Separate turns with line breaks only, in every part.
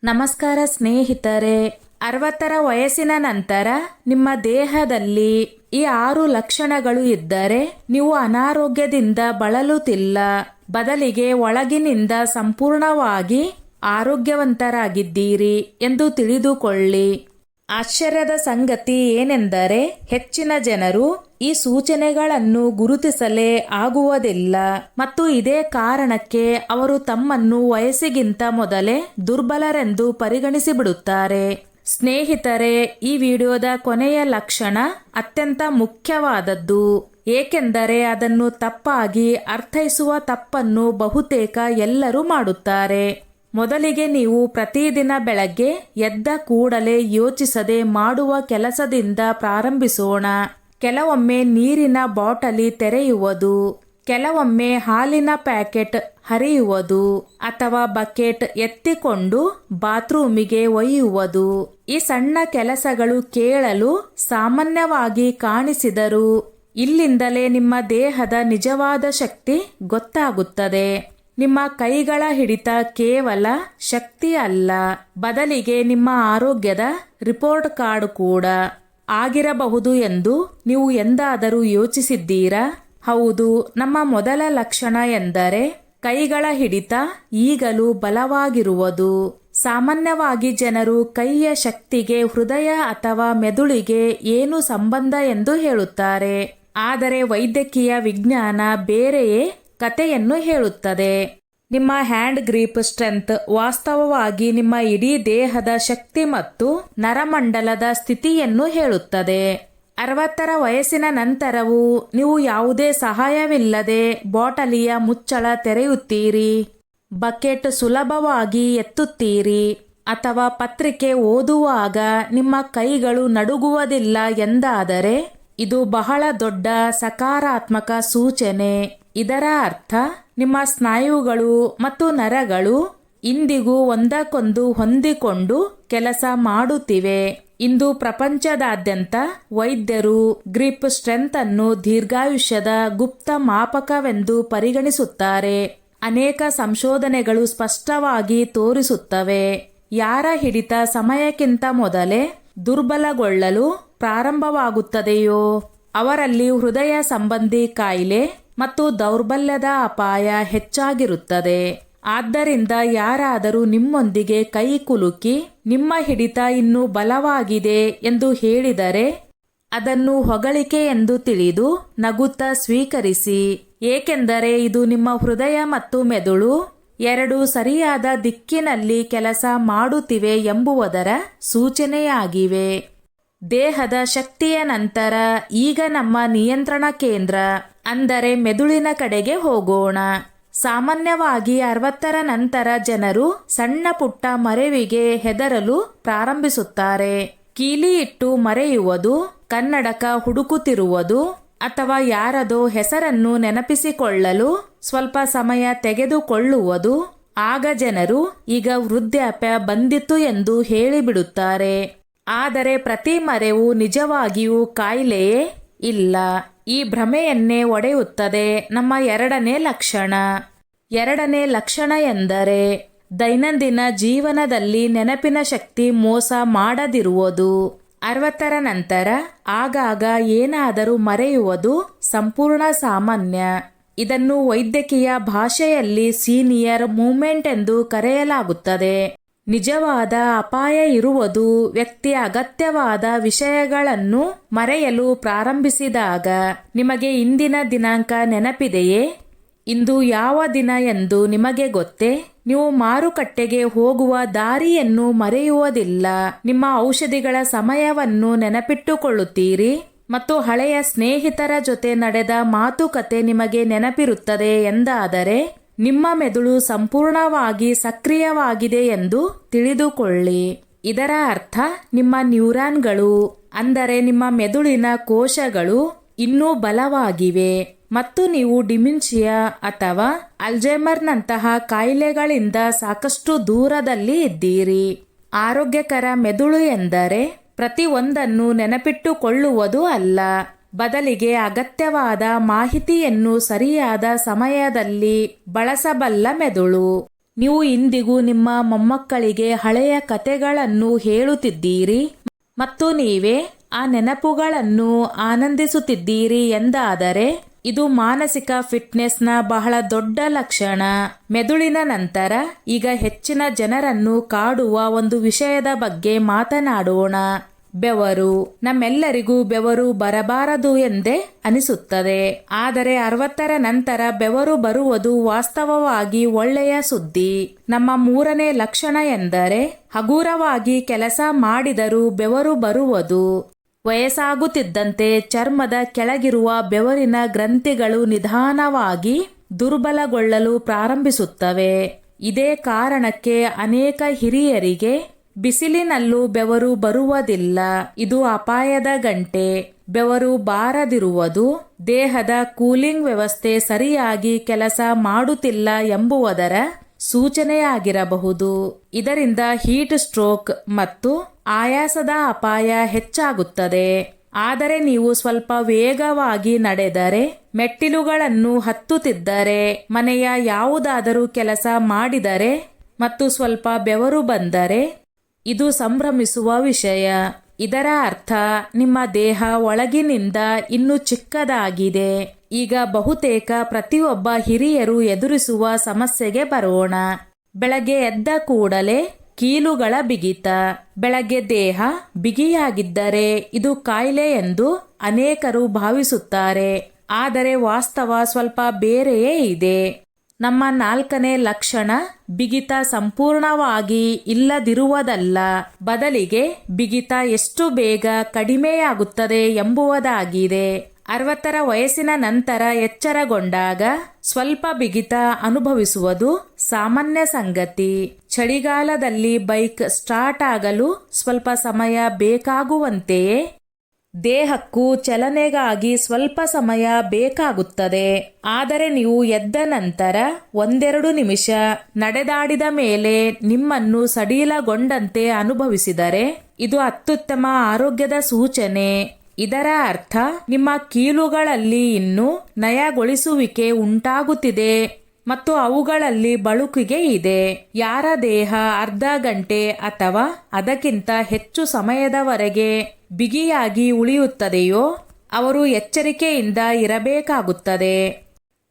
ನಮಸ್ಕಾರ ಸ್ನೇಹಿತರೆ. 60ರ ವಯಸ್ಸಿನ ನಂತರ ನಿಮ್ಮ ದೇಹದಲ್ಲಿ ಈ 6 ಲಕ್ಷಣಗಳು ಇದ್ದರೆ ನೀವು ಅನಾರೋಗ್ಯದಿಂದ ಬಳಲುತ್ತಿಲ್ಲ, ಬದಲಿಗೆ ಒಳಗಿನಿಂದ ಸಂಪೂರ್ಣವಾಗಿ ಆರೋಗ್ಯವಂತರಾಗಿದ್ದೀರಿ ಎಂದು ತಿಳಿದುಕೊಳ್ಳಿ. ಆಶ್ಚರ್ಯದ ಸಂಗತಿ ಏನೆಂದರೆ ಹೆಚ್ಚಿನ ಜನರು ಈ ಸೂಚನೆಗಳನ್ನು ಗುರುತಿಸಲೇ ಆಗುವುದಿಲ್ಲ ಮತ್ತು ಇದೇ ಕಾರಣಕ್ಕೆ ಅವರು ತಮ್ಮನ್ನು ವಯಸ್ಸಿಗಿಂತ ಮೊದಲೇ ದುರ್ಬಲರೆಂದು ಪರಿಗಣಿಸಿಬಿಡುತ್ತಾರೆ. ಸ್ನೇಹಿತರೆ, ಈ ವಿಡಿಯೋದ ಕೊನೆಯ ಲಕ್ಷಣ ಅತ್ಯಂತ ಮುಖ್ಯವಾದದ್ದು, ಏಕೆಂದರೆ ಅದನ್ನು ತಪ್ಪಾಗಿ ಅರ್ಥೈಸುವ ತಪ್ಪನ್ನು ಬಹುತೇಕ ಎಲ್ಲರೂ ಮಾಡುತ್ತಾರೆ. ಮೊದಲಿಗೆ ನೀವು ಪ್ರತಿದಿನ ಬೆಳಗ್ಗೆ ಎದ್ದ ಕೂಡಲೇ ಯೋಚಿಸದೆ ಮಾಡುವ ಕೆಲಸದಿಂದ ಪ್ರಾರಂಭಿಸೋಣ. ಕೆಲವೊಮ್ಮೆ ನೀರಿನ ಬಾಟಲಿ ತೆರೆಯುವುದು, ಕೆಲವೊಮ್ಮೆ ಹಾಲಿನ ಪ್ಯಾಕೆಟ್ ಹರಿಯುವುದು ಅಥವಾ ಬಕೆಟ್ ಎತ್ತಿಕೊಂಡು ಬಾತ್ರೂಮಿಗೆ ಒಯ್ಯುವುದು. ಈ ಸಣ್ಣ ಕೆಲಸಗಳು ಕೇಳಲು ಸಾಮಾನ್ಯವಾಗಿ ಕಾಣಿಸಿದರೂ ಇಲ್ಲಿಂದಲೇ ನಿಮ್ಮ ದೇಹದ ನಿಜವಾದ ಶಕ್ತಿ ಗೊತ್ತಾಗುತ್ತದೆ. ನಿಮ್ಮ ಕೈಗಳ ಹಿಡಿತ ಕೇವಲ ಶಕ್ತಿ ಅಲ್ಲ, ಬದಲಿಗೆ ನಿಮ್ಮ ಆರೋಗ್ಯದ ರಿಪೋರ್ಟ್ ಕಾರ್ಡ್ ಕೂಡ ಆಗಿರಬಹುದು ಎಂದು ನೀವು ಎಂದಾದರೂ ಯೋಚಿಸಿದ್ದೀರಾ? ಹೌದು, ನಮ್ಮ ಮೊದಲ ಲಕ್ಷಣ ಎಂದರೆ ಕೈಗಳ ಹಿಡಿತ ಈಗಲೂ ಬಲವಾಗಿರುವುದು. ಸಾಮಾನ್ಯವಾಗಿ ಜನರು ಕೈಯ ಶಕ್ತಿಗೆ ಹೃದಯ ಅಥವಾ ಮೆದುಳಿಗೆ ಏನು ಸಂಬಂಧ ಎಂದು ಹೇಳುತ್ತಾರೆ, ಆದರೆ ವೈದ್ಯಕೀಯ ವಿಜ್ಞಾನ ಬೇರೆಯೇ ಕಥೆಯನ್ನು ಹೇಳುತ್ತದೆ. ನಿಮ್ಮ ಹ್ಯಾಂಡ್ ಗ್ರಿಪ್ ಸ್ಟ್ರೆಂತ್ ವಾಸ್ತವವಾಗಿ ನಿಮ್ಮ ಇಡೀ ದೇಹದ ಶಕ್ತಿ ಮತ್ತು ನರಮಂಡಲದ ಸ್ಥಿತಿಯನ್ನು ಹೇಳುತ್ತದೆ. 60ರ ವಯಸ್ಸಿನ ನಂತರವೂ ನೀವು ಯಾವುದೇ ಸಹಾಯವಿಲ್ಲದೆ ಬಾಟಲಿಯ ಮುಚ್ಚಳ ತೆರೆಯುತ್ತೀರಿ, ಬಕೆಟ್ ಸುಲಭವಾಗಿ ಎತ್ತುತ್ತೀರಿ ಅಥವಾ ಪತ್ರಿಕೆ ಓದುವಾಗ ನಿಮ್ಮ ಕೈಗಳು ನಡುಗುವುದಿಲ್ಲ ಎಂದಾದರೆ ಇದು ಬಹಳ ದೊಡ್ಡ ಸಕಾರಾತ್ಮಕ ಸೂಚನೆ. ಇದರ ಅರ್ಥ ನಿಮ್ಮ ಸ್ನಾಯುಗಳು ಮತ್ತು ನರಗಳು ಇಂದಿಗೂ ಒಂದಕ್ಕೊಂದು ಹೊಂದಿಕೊಂಡು ಕೆಲಸ ಮಾಡುತ್ತಿವೆ. ಇಂದು ಪ್ರಪಂಚದಾದ್ಯಂತ ವೈದ್ಯರು ಗ್ರಿಪ್ ಸ್ಟ್ರೆಂತ್ ಅನ್ನು ದೀರ್ಘಾಯುಷ್ಯದ ಗುಪ್ತ ಮಾಪಕವೆಂದು ಪರಿಗಣಿಸುತ್ತಾರೆ. ಅನೇಕ ಸಂಶೋಧನೆಗಳು ಸ್ಪಷ್ಟವಾಗಿ ತೋರಿಸುತ್ತವೆ, ಯಾರ ಹಿಡಿತ ಸಮಯಕ್ಕಿಂತ ಮೊದಲೇ ದುರ್ಬಲಗೊಳ್ಳಲು ಪ್ರಾರಂಭವಾಗುತ್ತದೆಯೋ ಅವರಲ್ಲಿ ಹೃದಯ ಸಂಬಂಧಿ ಕಾಯಿಲೆ ಮತ್ತು ದೌರ್ಬಲ್ಯದ ಅಪಾಯ ಹೆಚ್ಚಾಗಿರುತ್ತದೆ. ಆದ್ದರಿಂದ ಯಾರಾದರೂ ನಿಮ್ಮೊಂದಿಗೆ ಕೈ ಕುಲುಕಿ ನಿಮ್ಮ ಹಿಡಿತ ಇನ್ನೂ ಬಲವಾಗಿದೆ ಎಂದು ಹೇಳಿದರೆ ಅದನ್ನು ಹೊಗಳಿಕೆ ಎಂದು ತಿಳಿದು ನಗುತ್ತಾ ಸ್ವೀಕರಿಸಿ, ಏಕೆಂದರೆ ಇದು ನಿಮ್ಮ ಹೃದಯ ಮತ್ತು ಮೆದುಳು ಎರಡೂ ಸರಿಯಾದ ದಿಕ್ಕಿನಲ್ಲಿ ಕೆಲಸ ಮಾಡುತ್ತಿವೆ ಎಂಬುದರ ಸೂಚನೆಯಾಗಿವೆ. ದೇಹದ ಶಕ್ತಿಯ ನಂತರ ಈಗ ನಮ್ಮ ನಿಯಂತ್ರಣ ಕೇಂದ್ರ ಅಂದರೆ ಮೆದುಳಿನ ಕಡೆಗೆ ಹೋಗೋಣ. ಸಾಮಾನ್ಯವಾಗಿ 60ರ ನಂತರ ಜನರು ಸಣ್ಣ ಪುಟ್ಟ ಮರೆವಿಗೆ ಹೆದರಲು ಪ್ರಾರಂಭಿಸುತ್ತಾರೆ. ಕೀಲಿ ಇಟ್ಟು ಮರೆಯುವುದು, ಕನ್ನಡಕ ಹುಡುಕುತ್ತಿರುವುದು ಅಥವಾ ಯಾರದೋ ಹೆಸರನ್ನು ನೆನಪಿಸಿಕೊಳ್ಳಲು ಸ್ವಲ್ಪ ಸಮಯ ತೆಗೆದುಕೊಳ್ಳುವುದು. ಆಗ ಜನರು ಈಗ ವೃದ್ಧಾಪ್ಯ ಬಂದಿತು ಎಂದು ಹೇಳಿಬಿಡುತ್ತಾರೆ. ಆದರೆ ಪ್ರತಿ ಮರೆವು ನಿಜವಾಗಿಯೂ ಕಾಯಿಲೆಯೇ ಇಲ್ಲ. ಈ ಭ್ರಮೆಯನ್ನೇ ಒಡೆಯುತ್ತದೆ ನಮ್ಮ ಎರಡನೇ ಲಕ್ಷಣ ಎಂದರೆ ದೈನಂದಿನ ಜೀವನದಲ್ಲಿ ನೆನಪಿನ ಶಕ್ತಿ ಮೋಸ ಮಾಡದಿರುವುದು. 60ರ ನಂತರ ಆಗಾಗ ಏನಾದರೂ ಮರೆಯುವುದು ಸಂಪೂರ್ಣ ಸಾಮಾನ್ಯ. ಇದನ್ನು ವೈದ್ಯಕೀಯ ಭಾಷೆಯಲ್ಲಿ ಸೀನಿಯರ್ ಮೂವ್ಮೆಂಟ್ ಎಂದು ಕರೆಯಲಾಗುತ್ತದೆ. ನಿಜವಾದ ಅಪಾಯ ಇರುವುದು ವ್ಯಕ್ತಿ ಅಗತ್ಯವಾದ ವಿಷಯಗಳನ್ನು ಮರೆಯಲು ಪ್ರಾರಂಭಿಸಿದಾಗ. ನಿಮಗೆ ಇಂದಿನ ದಿನಾಂಕ ನೆನಪಿದೆಯೇ? ಇಂದು ಯಾವ ದಿನ ಎಂದು ನಿಮಗೆ ಗೊತ್ತೇ? ನೀವು ಮಾರುಕಟ್ಟೆಗೆ ಹೋಗುವ ದಾರಿಯನ್ನು ಮರೆಯುವುದಿಲ್ಲ, ನಿಮ್ಮ ಔಷಧಿಗಳ ಸಮಯವನ್ನು ನೆನಪಿಟ್ಟುಕೊಳ್ಳುತ್ತೀರಿ ಮತ್ತು ಹಳೆಯ ಸ್ನೇಹಿತರ ಜೊತೆ ನಡೆದ ಮಾತುಕತೆ ನಿಮಗೆ ನೆನಪಿರುತ್ತದೆ ಎಂದಾದರೆ ನಿಮ್ಮ ಮೆದುಳು ಸಂಪೂರ್ಣವಾಗಿ ಸಕ್ರಿಯವಾಗಿದೆ ಎಂದು ತಿಳಿದುಕೊಳ್ಳಿ. ಇದರ ಅರ್ಥ ನಿಮ್ಮ ನ್ಯೂರಾನ್ಗಳು ಅಂದರೆ ನಿಮ್ಮ ಮೆದುಳಿನ ಕೋಶಗಳು ಇನ್ನೂ ಬಲವಾಗಿವೆ ಮತ್ತು ನೀವು ಡಿಮೆನ್ಷಿಯಾ ಅಥವಾ ಅಲ್ಝೈಮರ್ನಂತಹ ಕಾಯಿಲೆಗಳಿಂದ ಸಾಕಷ್ಟು ದೂರದಲ್ಲಿ ಇದ್ದೀರಿ. ಆರೋಗ್ಯಕರ ಮೆದುಳು ಎಂದರೆ ಪ್ರತಿಯೊಂದನ್ನು ನೆನಪಿಟ್ಟುಕೊಳ್ಳುವುದು ಅಲ್ಲ, ಬದಲಿಗೆ ಅಗತ್ಯವಾದ ಮಾಹಿತಿಯನ್ನು ಸರಿಯಾದ ಸಮಯದಲ್ಲಿ ಬಳಸಬಲ್ಲ ಮೆದುಳು. ನೀವು ಇಂದಿಗೂ ನಿಮ್ಮ ಮೊಮ್ಮಕ್ಕಳಿಗೆ ಹಳೆಯ ಕತೆಗಳನ್ನು ಹೇಳುತ್ತಿದ್ದೀರಿ ಮತ್ತು ನೀವೇ ಆ ನೆನಪುಗಳನ್ನು ಆನಂದಿಸುತ್ತಿದ್ದೀರಿ ಎಂದಾದರೆ ಇದು ಮಾನಸಿಕ ಫಿಟ್ನೆಸ್ನ ಬಹಳ ದೊಡ್ಡ ಲಕ್ಷಣ. ಮೆದುಳಿನ ನಂತರ ಈಗ ಹೆಚ್ಚಿನ ಜನರನ್ನು ಕಾಡುವ ಒಂದು ವಿಷಯದ ಬಗ್ಗೆ ಮಾತನಾಡೋಣ. ಬೆವರು. ನಮ್ಮೆಲ್ಲರಿಗೂ ಬೆವರು ಬರಬಾರದು ಎಂದೇ ಅನಿಸುತ್ತದೆ. ಆದರೆ 60ರ ನಂತರ ಬೆವರು ಬರುವುದು ವಾಸ್ತವವಾಗಿ ಒಳ್ಳೆಯ ಸುದ್ದಿ. ನಮ್ಮ 3ನೇ ಲಕ್ಷಣ ಎಂದರೆ ಹಗುರವಾಗಿ ಕೆಲಸ ಮಾಡಿದರೂ ಬೆವರು ಬರುವುದು. ವಯಸ್ಸಾಗುತ್ತಿದ್ದಂತೆ ಚರ್ಮದ ಕೆಳಗಿರುವ ಬೆವರಿನ ಗ್ರಂಥಿಗಳು ನಿಧಾನವಾಗಿ ದುರ್ಬಲಗೊಳ್ಳಲು ಪ್ರಾರಂಭಿಸುತ್ತವೆ. ಇದೇ ಕಾರಣಕ್ಕೆ ಅನೇಕ ಹಿರಿಯರಿಗೆ ಬಿಸಿಲಿನಲ್ಲೂ ಬೆವರು ಬರುವುದಿಲ್ಲ. ಇದು ಅಪಾಯದ ಗಂಟೆ. ಬೆವರು ಬಾರದಿರುವುದು ದೇಹದ ಕೂಲಿಂಗ್ ವ್ಯವಸ್ಥೆ ಸರಿಯಾಗಿ ಕೆಲಸ ಮಾಡುತ್ತಿಲ್ಲ ಎಂಬುದರ ಸೂಚನೆಯಾಗಿರಬಹುದು. ಇದರಿಂದ ಹೀಟ್ ಸ್ಟ್ರೋಕ್ ಮತ್ತು ಆಯಾಸದ ಅಪಾಯ ಹೆಚ್ಚಾಗುತ್ತದೆ. ಆದರೆ ನೀವು ಸ್ವಲ್ಪ ವೇಗವಾಗಿ ನಡೆದರೆ, ಮೆಟ್ಟಿಲುಗಳನ್ನು ಹತ್ತುತ್ತಿದ್ದರೆ, ಮನೆಯ ಯಾವುದಾದರೂ ಕೆಲಸ ಮಾಡಿದರೆ ಮತ್ತು ಸ್ವಲ್ಪ ಬೆವರು ಬಂದರೆ ಇದು ಸಂಭ್ರಮಿಸುವ ವಿಷಯ. ಇದರ ಅರ್ಥ ನಿಮ್ಮ ದೇಹ ಒಳಗಿನಿಂದ ಇನ್ನೂ ಚಿಕ್ಕದಾಗಿದೆ. ಈಗ ಬಹುತೇಕ ಪ್ರತಿಯೊಬ್ಬ ಹಿರಿಯರು ಎದುರಿಸುವ ಸಮಸ್ಯೆಗೆ ಬರೋಣ. ಬೆಳಗ್ಗೆ ಎದ್ದ ಕೂಡಲೇ ಕೀಲುಗಳ ಬಿಗಿತ. ಬೆಳಗ್ಗೆ ದೇಹ ಬಿಗಿಯಾಗಿದ್ದರೆ ಇದು ಕಾಯಿಲೆ ಎಂದು ಅನೇಕರು ಭಾವಿಸುತ್ತಾರೆ. ಆದರೆ ವಾಸ್ತವ ಸ್ವಲ್ಪ ಬೇರೆಯೇ ಇದೆ. ನಮ್ಮ 4ನೇ ಲಕ್ಷಣ ಬಿಗಿತ ಸಂಪೂರ್ಣವಾಗಿ ಇಲ್ಲದಿರುವುದಲ್ಲ, ಬದಲಿಗೆ ಬಿಗಿತ ಎಷ್ಟು ಬೇಗ ಕಡಿಮೆಯಾಗುತ್ತದೆ ಎಂಬುದಾಗಿದೆ. 60ರ ವಯಸ್ಸಿನ ನಂತರ ಎಚ್ಚರಗೊಂಡಾಗ ಸ್ವಲ್ಪ ಬಿಗಿತ ಅನುಭವಿಸುವುದು ಸಾಮಾನ್ಯ ಸಂಗತಿ. ಚಳಿಗಾಲದಲ್ಲಿ ಬೈಕ್ ಸ್ಟಾರ್ಟ್ ಆಗಲು ಸ್ವಲ್ಪ ಸಮಯ ಬೇಕಾಗುವಂತೆಯೇ ದೇಹಕ್ಕೂ ಚಲನೆಗಾಗಿ ಸ್ವಲ್ಪ ಸಮಯ ಬೇಕಾಗುತ್ತದೆ. ಆದರೆ ನೀವು ಎದ್ದ ನಂತರ 1-2 ನಿಮಿಷ ನಡೆದಾಡಿದ ಮೇಲೆ ನಿಮ್ಮನ್ನು ಸಡಿಲಗೊಂಡಂತೆ ಅನುಭವಿಸಿದರೆ ಇದು ಅತ್ಯುತ್ತಮ ಆರೋಗ್ಯದ ಸೂಚನೆ. ಇದರ ಅರ್ಥ ನಿಮ್ಮ ಕೀಲುಗಳಲ್ಲಿ ಇನ್ನೂ ನಯಗೊಳಿಸುವಿಕೆ ಉಂಟಾಗುತ್ತಿದೆ ಮತ್ತು ಅವುಗಳಲ್ಲಿ ಬಳುಕಿಗೆ ಇದೆ. ಯಾರ ದೇಹ ಅರ್ಧ ಗಂಟೆ ಅಥವಾ ಅದಕ್ಕಿಂತ ಹೆಚ್ಚು ಸಮಯದವರೆಗೆ ಬಿಗಿಯಾಗಿ ಉಳಿಯುತ್ತದೆಯೋ ಅವರು ಎಚ್ಚರಿಕೆಯಿಂದ ಇರಬೇಕಾಗುತ್ತದೆ.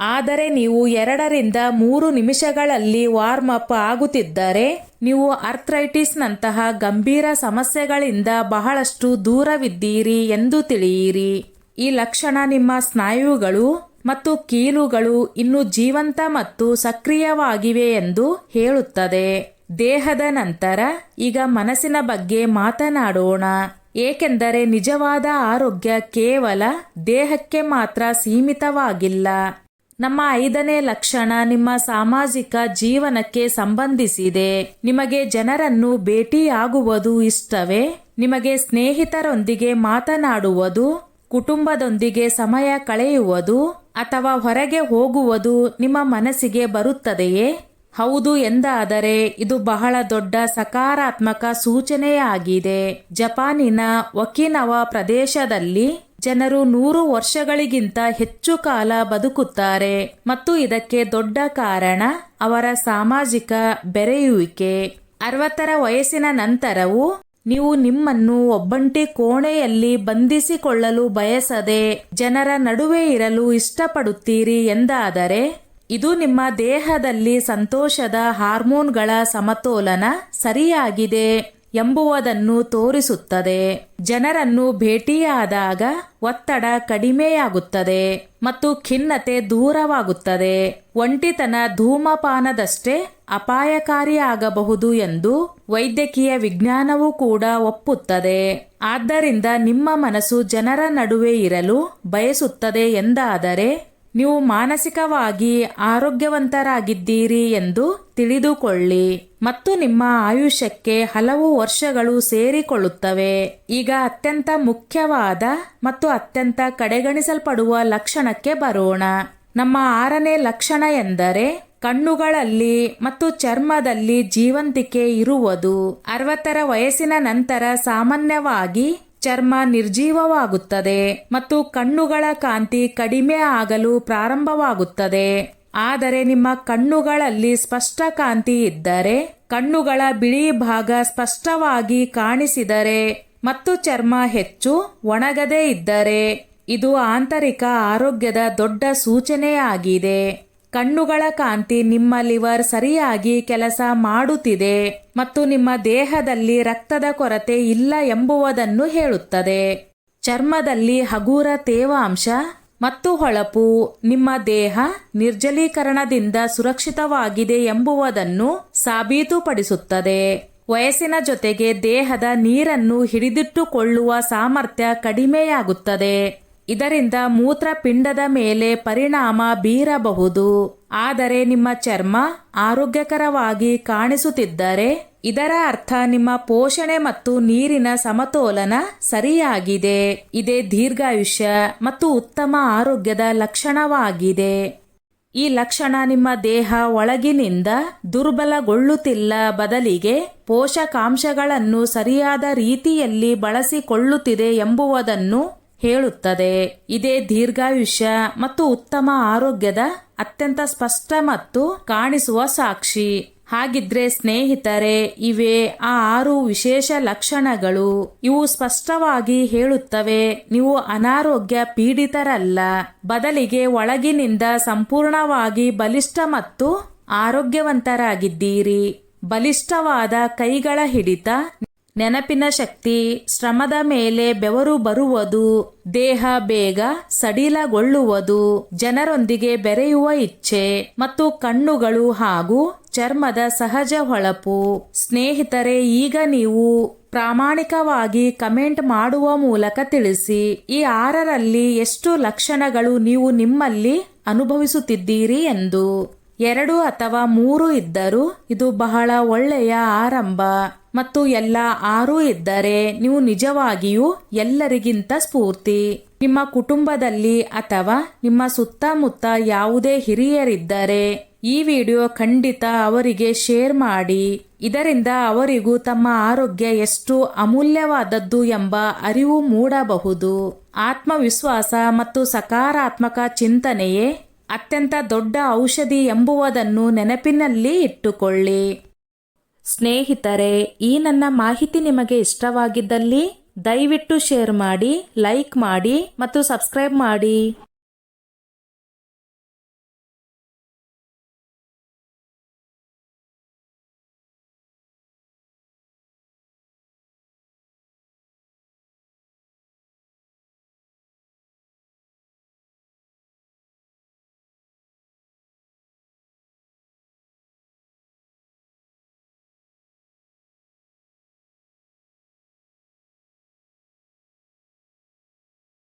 ಆದರೆ ನೀವು 2-3 ನಿಮಿಷಗಳಲ್ಲಿ ವಾರ್ಮ್ ಅಪ್ ಆಗುತ್ತಿದ್ದರೆ ನೀವು ಆರ್ಥ್ರೈಟಿಸ್ನಂತಹ ಗಂಭೀರ ಸಮಸ್ಯೆಗಳಿಂದ ಬಹಳಷ್ಟು ದೂರವಿದ್ದೀರಿ ಎಂದು ತಿಳಿಯಿರಿ. ಈ ಲಕ್ಷಣ ನಿಮ್ಮ ಸ್ನಾಯುಗಳು ಮತ್ತು ಕೀಲುಗಳು ಇನ್ನೂ ಜೀವಂತ ಮತ್ತು ಸಕ್ರಿಯವಾಗಿವೆ ಎಂದು ಹೇಳುತ್ತದೆ. ದೇಹದ ನಂತರ ಈಗ ಮನಸ್ಸಿನ ಬಗ್ಗೆ ಮಾತನಾಡೋಣ. ಏಕೆಂದರೆ ನಿಜವಾದ ಆರೋಗ್ಯ ಕೇವಲ ದೇಹಕ್ಕೆ ಮಾತ್ರ ಸೀಮಿತವಾಗಿಲ್ಲ. ನಮ್ಮ 5ನೇ ಲಕ್ಷಣ ನಿಮ್ಮ ಸಾಮಾಜಿಕ ಜೀವನಕ್ಕೆ ಸಂಬಂಧಿಸಿದೆ. ನಿಮಗೆ ಜನರನ್ನು ಭೇಟಿಯಾಗುವುದು ಇಷ್ಟವೇ? ನಿಮಗೆ ಸ್ನೇಹಿತರೊಂದಿಗೆ ಮಾತನಾಡುವುದು, ಕುಟುಂಬದೊಂದಿಗೆ ಸಮಯ ಕಳೆಯುವುದು ಅಥವಾ ಹೊರಗೆ ಹೋಗುವುದು ನಿಮ್ಮ ಮನಸ್ಸಿಗೆ ಬರುತ್ತದೆಯೇ? ಹೌದು ಎಂದಾದರೆ ಇದು ಬಹಳ ದೊಡ್ಡ ಸಕಾರಾತ್ಮಕ ಸೂಚನೆಯಾಗಿದೆ. ಜಪಾನಿನ ಒಕಿನವಾ ಪ್ರದೇಶದಲ್ಲಿ ಜನರು 100 ವರ್ಷಗಳಿಗಿಂತ ಹೆಚ್ಚು ಕಾಲ ಬದುಕುತ್ತಾರೆ ಮತ್ತು ಇದಕ್ಕೆ ದೊಡ್ಡ ಕಾರಣ ಅವರ ಸಾಮಾಜಿಕ ಬೆರೆಯುವಿಕೆ. 60ರ ವಯಸ್ಸಿನ ನಂತರವೂ ನೀವು ನಿಮ್ಮನ್ನು ಒಬ್ಬಂಟಿ ಕೋಣೆಯಲ್ಲಿ ಬಂಧಿಸಿಕೊಳ್ಳಲು ಬಯಸದೆ ಜನರ ನಡುವೆ ಇರಲು ಇಷ್ಟಪಡುತ್ತೀರಿ ಎಂದಾದರೆ ಇದು ನಿಮ್ಮ ದೇಹದಲ್ಲಿ ಸಂತೋಷದ ಹಾರ್ಮೋನ್ಗಳ ಸಮತೋಲನ ಸರಿಯಾಗಿದೆ ಎಂಬುದನ್ನು ತೋರಿಸುತ್ತದೆ. ಜನರನ್ನು ಭೇಟಿಯಾದಾಗ ಒತ್ತಡ ಕಡಿಮೆಯಾಗುತ್ತದೆ ಮತ್ತು ಖಿನ್ನತೆ ದೂರವಾಗುತ್ತದೆ. ಒಂಟಿತನ ಧೂಮಪಾನದಷ್ಟೇ ಅಪಾಯಕಾರಿಯಾಗಬಹುದು ಎಂದು ವೈದ್ಯಕೀಯ ವಿಜ್ಞಾನವೂ ಕೂಡ ಒಪ್ಪುತ್ತದೆ. ಆದ್ದರಿಂದ ನಿಮ್ಮ ಮನಸ್ಸು ಜನರ ನಡುವೆ ಇರಲು ಬಯಸುತ್ತದೆ ಎಂದಾದರೆ ನೀವು ಮಾನಸಿಕವಾಗಿ ಆರೋಗ್ಯವಂತರಾಗಿದ್ದೀರಿ ಎಂದು ತಿಳಿದುಕೊಳ್ಳಿ ಮತ್ತು ನಿಮ್ಮ ಆಯುಷ್ಯಕ್ಕೆ ಹಲವು ವರ್ಷಗಳು ಸೇರಿಕೊಳ್ಳುತ್ತವೆ. ಈಗ ಅತ್ಯಂತ ಮುಖ್ಯವಾದ ಮತ್ತು ಅತ್ಯಂತ ಕಡೆಗಣಿಸಲ್ಪಡುವ ಲಕ್ಷಣಕ್ಕೆ ಬರೋಣ. ನಮ್ಮ 6ನೇ ಲಕ್ಷಣ ಎಂದರೆ ಕಣ್ಣುಗಳಲ್ಲಿ ಮತ್ತು ಚರ್ಮದಲ್ಲಿ ಜೀವಂತಿಕೆ ಇರುವುದು. 60ರ ವಯಸ್ಸಿನ ನಂತರ ಸಾಮಾನ್ಯವಾಗಿ ಚರ್ಮ ನಿರ್ಜೀವವಾಗುತ್ತದೆ ಮತ್ತು ಕಣ್ಣುಗಳ ಕಾಂತಿ ಕಡಿಮೆ ಆಗಲು ಪ್ರಾರಂಭವಾಗುತ್ತದೆ. ಆದರೆ ನಿಮ್ಮ ಕಣ್ಣುಗಳಲ್ಲಿ ಸ್ಪಷ್ಟ ಕಾಂತಿ ಇದ್ದರೆ, ಕಣ್ಣುಗಳ ಬಿಳಿ ಭಾಗ ಸ್ಪಷ್ಟವಾಗಿ ಕಾಣಿಸಿದರೆ ಮತ್ತು ಚರ್ಮ ಹೆಚ್ಚು ಒಣಗದೇ ಇದ್ದರೆ ಇದು ಆಂತರಿಕ ಆರೋಗ್ಯದ ದೊಡ್ಡ ಸೂಚನೆಯಾಗಿದೆ. ಕಣ್ಣುಗಳ ಕಾಂತಿ ನಿಮ್ಮ ಲಿವರ್ ಸರಿಯಾಗಿ ಕೆಲಸ ಮಾಡುತ್ತಿದೆ ಮತ್ತು ನಿಮ್ಮ ದೇಹದಲ್ಲಿ ರಕ್ತದ ಕೊರತೆ ಇಲ್ಲ ಎಂಬುದನ್ನು ಹೇಳುತ್ತದೆ. ಚರ್ಮದಲ್ಲಿ ಹಗುರ ತೇವಾಂಶ ಮತ್ತು ಹೊಳಪು ನಿಮ್ಮ ದೇಹ ನಿರ್ಜಲೀಕರಣದಿಂದ ಸುರಕ್ಷಿತವಾಗಿದೆ ಎಂಬುದನ್ನು ಸಾಬೀತುಪಡಿಸುತ್ತದೆ. ವಯಸ್ಸಿನ ಜೊತೆಗೆ ದೇಹದ ನೀರನ್ನು ಹಿಡಿದಿಟ್ಟುಕೊಳ್ಳುವ ಸಾಮರ್ಥ್ಯ ಕಡಿಮೆಯಾಗುತ್ತದೆ. ಇದರಿಂದ ಮೂತ್ರಪಿಂಡದ ಮೇಲೆ ಪರಿಣಾಮ ಬೀರಬಹುದು. ಆದರೆ ನಿಮ್ಮ ಚರ್ಮ ಆರೋಗ್ಯಕರವಾಗಿ ಕಾಣಿಸುತ್ತಿದ್ದರೆ ಇದರ ಅರ್ಥ ನಿಮ್ಮ ಪೋಷಣೆ ಮತ್ತು ನೀರಿನ ಸಮತೋಲನ ಸರಿಯಾಗಿದೆ. ಇದೇ ದೀರ್ಘಾಯುಷ್ಯ ಮತ್ತು ಉತ್ತಮ ಆರೋಗ್ಯದ ಲಕ್ಷಣವಾಗಿದೆ. ಈ ಲಕ್ಷಣ ನಿಮ್ಮ ದೇಹ ಒಳಗಿನಿಂದ ದುರ್ಬಲಗೊಳ್ಳುತ್ತಿಲ್ಲ, ಬದಲಿಗೆ ಪೋಷಕಾಂಶಗಳನ್ನು ಸರಿಯಾದ ರೀತಿಯಲ್ಲಿ ಬಳಸಿಕೊಳ್ಳುತ್ತಿದೆ ಎಂಬುದನ್ನು ಹೇಳುತ್ತದೆ. ಇದೇ ದೀರ್ಘಾಯುಷ್ಯ ಮತ್ತು ಉತ್ತಮ ಆರೋಗ್ಯದ ಅತ್ಯಂತ ಸ್ಪಷ್ಟ ಮತ್ತು ಕಾಣಿಸುವ ಸಾಕ್ಷಿ. ಹಾಗಿದ್ರೆ ಸ್ನೇಹಿತರೆ, ಇವೇ ಆ 6 ವಿಶೇಷ ಲಕ್ಷಣಗಳು. ಇವು ಸ್ಪಷ್ಟವಾಗಿ ಹೇಳುತ್ತವೆ, ನೀವು ಅನಾರೋಗ್ಯ ಪೀಡಿತರಲ್ಲ, ಬದಲಿಗೆ ಒಳಗಿನಿಂದ ಸಂಪೂರ್ಣವಾಗಿ ಬಲಿಷ್ಠ ಮತ್ತು ಆರೋಗ್ಯವಂತರಾಗಿದ್ದೀರಿ. ಬಲಿಷ್ಠವಾದ ಕೈಗಳ ಹಿಡಿತ, ನೆನಪಿನ ಶಕ್ತಿ, ಶ್ರಮದ ಮೇಲೆ ಬೆವರು ಬರುವುದು, ದೇಹ ಬೇಗ ಸಡಿಲಗೊಳ್ಳುವುದು, ಜನರೊಂದಿಗೆ ಬೆರೆಯುವ ಇಚ್ಛೆ ಮತ್ತು ಕಣ್ಣುಗಳು ಹಾಗೂ ಚರ್ಮದ ಸಹಜ ಹೊಳಪು. ಸ್ನೇಹಿತರೆ, ಈಗ ನೀವು ಪ್ರಾಮಾಣಿಕವಾಗಿ ಕಮೆಂಟ್ ಮಾಡುವ ಮೂಲಕ ತಿಳಿಸಿ, ಈ 6ರಲ್ಲಿ ಎಷ್ಟು ಲಕ್ಷಣಗಳು ನೀವು ನಿಮ್ಮಲ್ಲಿ ಅನುಭವಿಸುತ್ತಿದ್ದೀರಿ ಎಂದು. 2 ಅಥವಾ 3 ಇದ್ದರೂ ಇದು ಬಹಳ ಒಳ್ಳೆಯ ಆರಂಭ, ಮತ್ತು ಎಲ್ಲ 6 ಇದ್ದರೆ ನೀವು ನಿಜವಾಗಿಯೂ ಎಲ್ಲರಿಗಿಂತ ಸ್ಫೂರ್ತಿ. ನಿಮ್ಮ ಕುಟುಂಬದಲ್ಲಿ ಅಥವಾ ನಿಮ್ಮ ಸುತ್ತಮುತ್ತ ಯಾವುದೇ ಹಿರಿಯರಿದ್ದರೆ ಈ ವಿಡಿಯೋ ಖಂಡಿತ ಅವರಿಗೆ ಶೇರ್ ಮಾಡಿ. ಇದರಿಂದ ಅವರಿಗೂ ತಮ್ಮ ಆರೋಗ್ಯ ಎಷ್ಟು ಅಮೂಲ್ಯವಾದದ್ದು ಎಂಬ ಅರಿವು ಮೂಡಬಹುದು. ಆತ್ಮವಿಶ್ವಾಸ ಮತ್ತು ಸಕಾರಾತ್ಮಕ ಚಿಂತನೆಯೇ ಅತ್ಯಂತ ದೊಡ್ಡ ಔಷಧಿ ಎಂಬುದನ್ನು ನೆನಪಿನಲ್ಲಿ ಇಟ್ಟುಕೊಳ್ಳಿ. ಸ್ನೇಹಿತರೆ, ಈ ನನ್ನ ಮಾಹಿತಿ ನಿಮಗೆ ಇಷ್ಟವಾಗಿದ್ದಲ್ಲಿ ದಯವಿಟ್ಟು ಶೇರ್ ಮಾಡಿ, ಲೈಕ್ ಮಾಡಿ ಮತ್ತು ಸಬ್ಸ್ಕ್ರೈಬ್ ಮಾಡಿ.